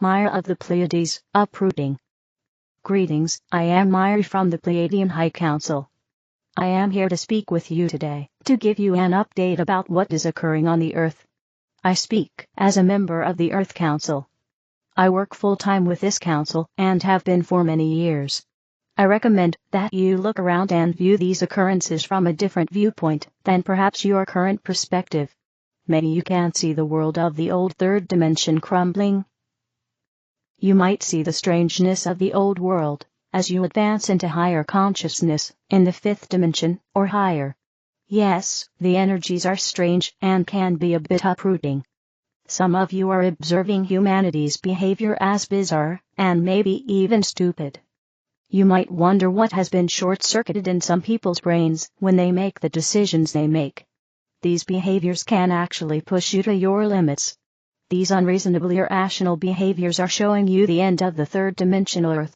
Mira of the Pleiades, Uprooting. Greetings, I am Mira from the Pleiadian High Council. I am here to speak with you today, to give you an update about what is occurring on the Earth. I speak as a member of the Earth Council. I work full-time with this council and have been for many years. I recommend that you look around and view these occurrences from a different viewpoint than perhaps your current perspective. Maybe you can see the world of the old third dimension crumbling. You might see the strangeness of the old world as you advance into higher consciousness in the fifth dimension or higher. Yes, the energies are strange and can be a bit uprooting. Some of you are observing humanity's behavior as bizarre and maybe even stupid. You might wonder what has been short-circuited in some people's brains when they make the decisions they make. These behaviors can actually push you to your limits. These unreasonably irrational behaviors are showing you the end of the third dimensional Earth.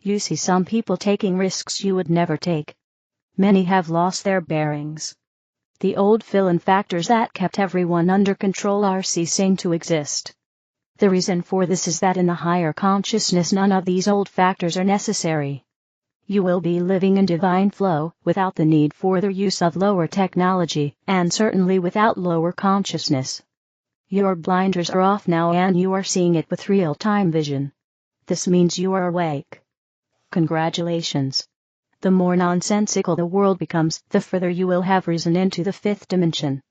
You see some people taking risks you would never take. Many have lost their bearings. The old fill-in factors that kept everyone under control are ceasing to exist. The reason for this is that in the higher consciousness none of these old factors are necessary. You will be living in divine flow without the need for the use of lower technology, and certainly without lower consciousness. Your blinders are off now and you are seeing it with real-time vision. This means you are awake. Congratulations. The more nonsensical the world becomes, the further you will have risen into the fifth dimension.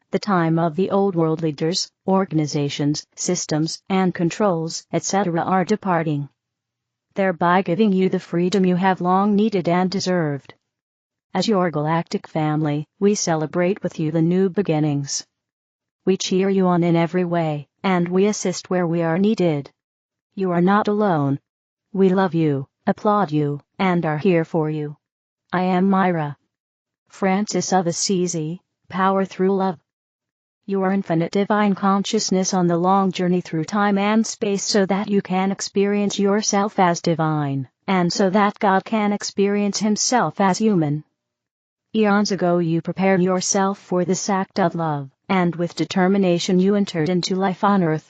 The time of the old world leaders, organizations, systems, and controls, etc. are departing, thereby giving you the freedom you have long needed and deserved. As your galactic family, we celebrate with you the new beginnings. We cheer you on in every way, and we assist where we are needed. You are not alone. We love you, applaud you, and are here for you. I am Mira. Francis of Assisi, Power Through Love. You are infinite divine consciousness on the long journey through time and space so that you can experience yourself as divine, and so that God can experience himself as human. Eons ago you prepared yourself for this act of love, and with determination you entered into life on Earth.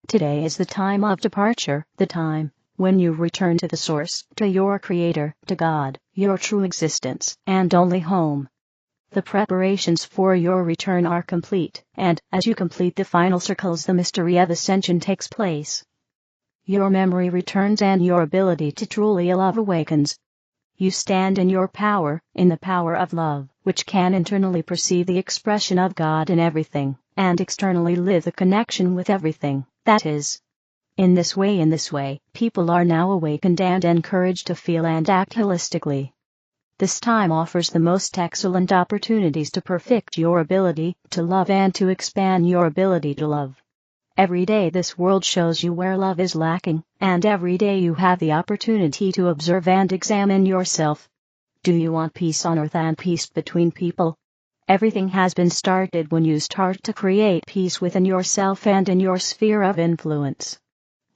Today is the time of departure, the time when you return to the source, to your Creator, to God, your true existence, and only home. The preparations for your return are complete, and as you complete the final circles the mystery of ascension takes place. Your memory returns and your ability to truly love awakens. You stand in your power, in the power of love, which can internally perceive the expression of God in everything, and externally live the connection with everything, that is. In this way, people are now awakened and encouraged to feel and act holistically. This time offers the most excellent opportunities to perfect your ability to love and to expand your ability to love. Every day this world shows you where love is lacking, and every day you have the opportunity to observe and examine yourself. Do you want peace on earth and peace between people? Everything has been started when you start to create peace within yourself and in your sphere of influence.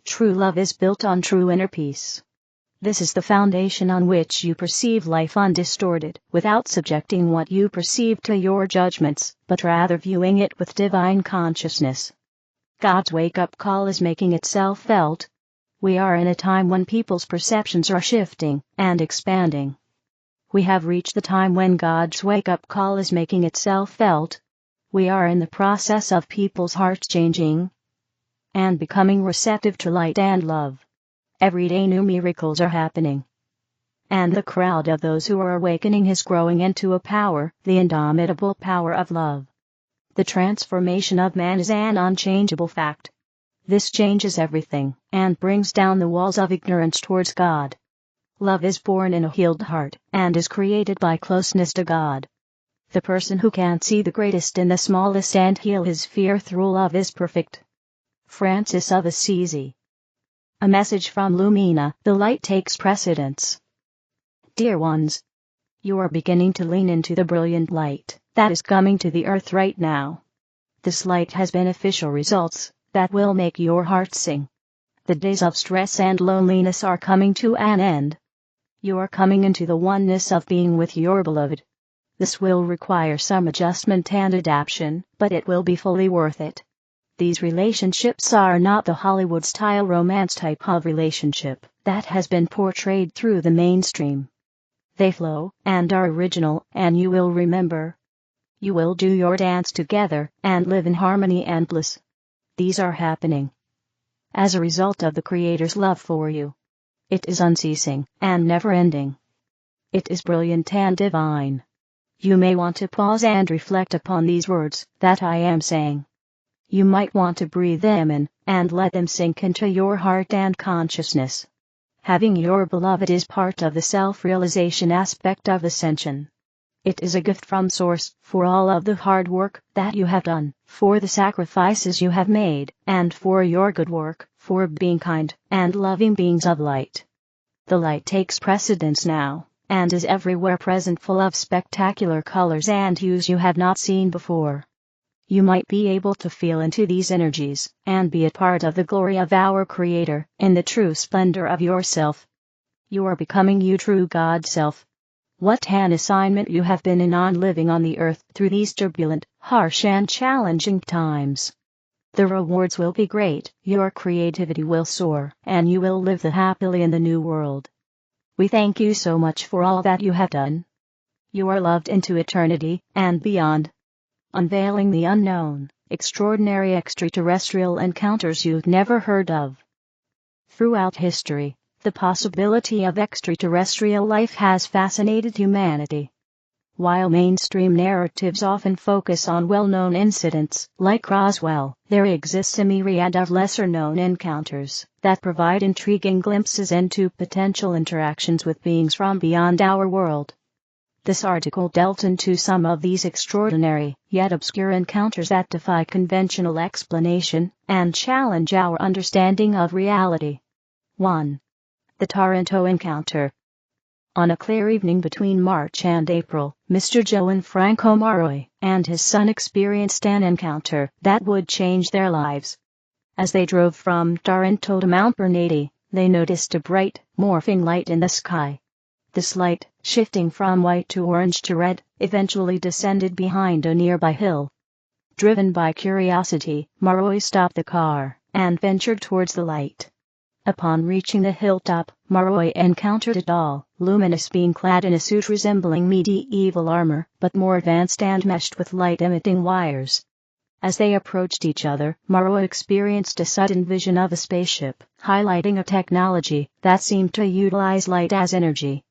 True love is built on true inner peace. This is the foundation on which you perceive life undistorted, without subjecting what you perceive to your judgments, but rather viewing it with divine consciousness. God's wake-up call is making itself felt. We are in a time when people's perceptions are shifting and expanding. We have reached the time when God's wake-up call is making itself felt. We are in the process of people's hearts changing and becoming receptive to light and love. Every day new miracles are happening. And the crowd of those who are awakening is growing into a power, the indomitable power of love. The transformation of man is an unchangeable fact. This changes everything, and brings down the walls of ignorance towards God. Love is born in a healed heart, and is created by closeness to God. The person who can see the greatest in the smallest and heal his fear through love is perfect. Francis of Assisi. A message from Lumina, the light takes precedence. Dear ones, you are beginning to lean into the brilliant light that is coming to the earth right now. This light has beneficial results that will make your heart sing. The days of stress and loneliness are coming to an end. You are coming into the oneness of being with your beloved. This will require some adjustment and adaptation, but it will be fully worth it. These relationships are not the Hollywood-style romance type of relationship that has been portrayed through the mainstream. They flow and are original, and you will remember. You will do your dance together and live in harmony and bliss. These are happening as a result of the Creator's love for you. It is unceasing and never-ending. It is brilliant and divine. You may want to pause and reflect upon these words that I am saying. You might want to breathe them in and let them sink into your heart and consciousness. Having your beloved is part of the self-realization aspect of ascension. It is a gift from Source for all of the hard work that you have done, for the sacrifices you have made, and for your good work, for being kind and loving beings of light. The light takes precedence now, and is everywhere present, full of spectacular colors and hues you have not seen before. You might be able to feel into these energies, and be a part of the glory of our Creator, in the true splendor of yourself. You are becoming you true God self. What an assignment you have been in on living on the earth through these turbulent, harsh and challenging times. The rewards will be great, your creativity will soar, and you will live happily in the new world. We thank you so much for all that you have done. You are loved into eternity and beyond. Unveiling the unknown, extraordinary extraterrestrial encounters you've never heard of. Throughout history, the possibility of extraterrestrial life has fascinated humanity. While mainstream narratives often focus on well-known incidents, like Roswell, there exists a myriad of lesser-known encounters that provide intriguing glimpses into potential interactions with beings from beyond our world. This article delves into some of these extraordinary, yet obscure encounters that defy conventional explanation and challenge our understanding of reality. 1. The Toronto Encounter. On a clear evening between March and April, Mr. Joe Franco Maroy and his son experienced an encounter that would change their lives. As they drove from Toronto to Mount Bernardi, they noticed a bright, morphing light in the sky. This light, shifting from white to orange to red, eventually descended behind a nearby hill. Driven by curiosity, Maroy stopped the car and ventured towards the light. Upon reaching the hilltop, Maroy encountered a tall, luminous being clad in a suit resembling medieval armor, but more advanced and meshed with light-emitting wires. As they approached each other, Maroy experienced a sudden vision of a spaceship, highlighting a technology that seemed to utilize light as energy.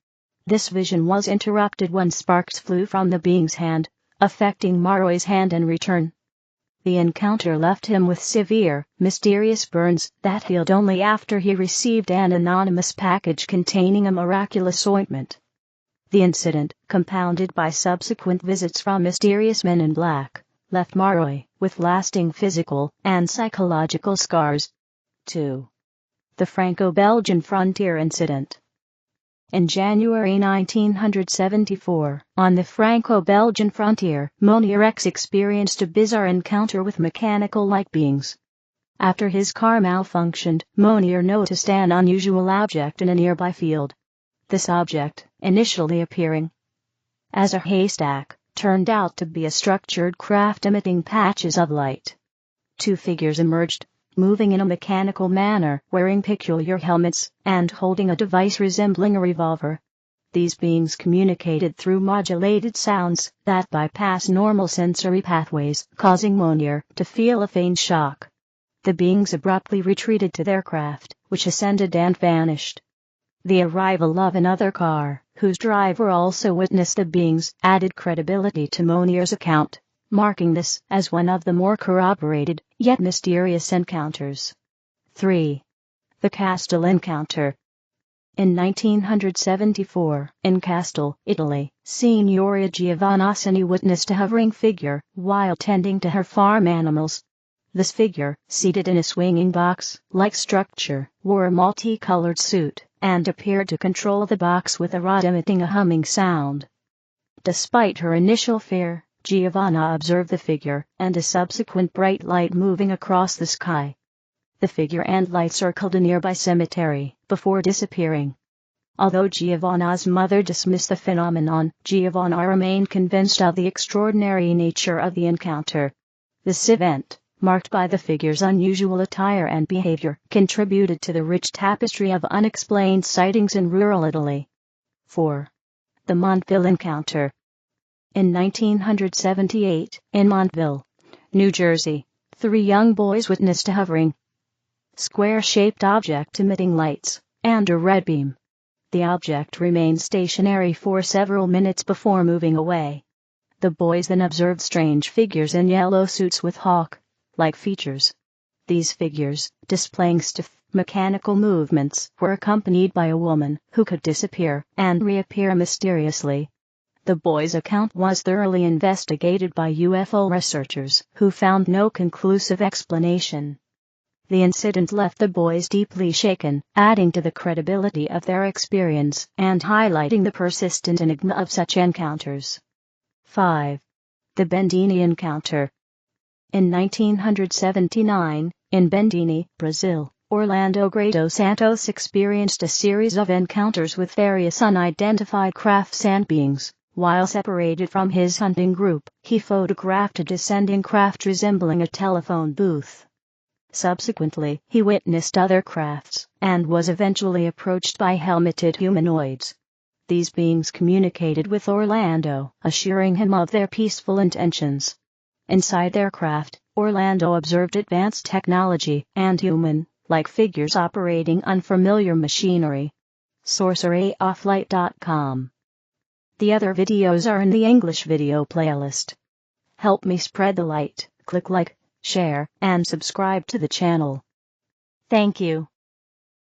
This vision was interrupted when sparks flew from the being's hand, affecting Maroy's hand in return. The encounter left him with severe, mysterious burns that healed only after he received an anonymous package containing a miraculous ointment. The incident, compounded by subsequent visits from mysterious men in black, left Maroy with lasting physical and psychological scars. 2. The Franco-Belgian Frontier Incident. In January 1974, on the Franco-Belgian frontier, Monier X experienced a bizarre encounter with mechanical-like beings. After his car malfunctioned, Monier noticed an unusual object in a nearby field. This object, initially appearing as a haystack, turned out to be a structured craft emitting patches of light. Two figures emerged, moving in a mechanical manner, wearing peculiar helmets, and holding a device resembling a revolver. These beings communicated through modulated sounds that bypass normal sensory pathways, causing Monier to feel a faint shock. The beings abruptly retreated to their craft, which ascended and vanished. The arrival of another car, whose driver also witnessed the beings, added credibility to Monier's account, marking this as one of the more corroborated, yet mysterious encounters. 3. The Kassl Encounter. In 1974, in Kassl, Italy, Signora Giovanna witnessed a hovering figure while tending to her farm animals. This figure, seated in a swinging box-like structure, wore a multicolored suit and appeared to control the box with a rod emitting a humming sound. Despite her initial fear, Giovanna observed the figure and a subsequent bright light moving across the sky. The figure and light circled a nearby cemetery before disappearing. Although Giovanna's mother dismissed the phenomenon, Giovanna remained convinced of the extraordinary nature of the encounter. This event, marked by the figure's unusual attire and behavior, contributed to the rich tapestry of unexplained sightings in rural Italy. 4. The Montville Encounter. In 1978, in Montville, New Jersey, 3 young boys witnessed a hovering, square-shaped object emitting lights and a red beam. The object remained stationary for several minutes before moving away. The boys then observed strange figures in yellow suits with hawk-like features. These figures, displaying stiff, mechanical movements, were accompanied by a woman who could disappear and reappear mysteriously. The boys' account was thoroughly investigated by UFO researchers, who found no conclusive explanation. The incident left the boys deeply shaken, adding to the credibility of their experience and highlighting the persistent enigma of such encounters. 5. The Bendini Encounter. In 1979, in Bendini, Brazil, Orlando Grado Santos experienced a series of encounters with various unidentified crafts and beings. While separated from his hunting group, he photographed a descending craft resembling a telephone booth. Subsequently, he witnessed other crafts, and was eventually approached by helmeted humanoids. These beings communicated with Orlando, assuring him of their peaceful intentions. Inside their craft, Orlando observed advanced technology and human-like figures operating unfamiliar machinery. SourceArrayOfflight.com. The other videos are in the English video playlist. Help me spread the light, click like, share, and subscribe to the channel. Thank you.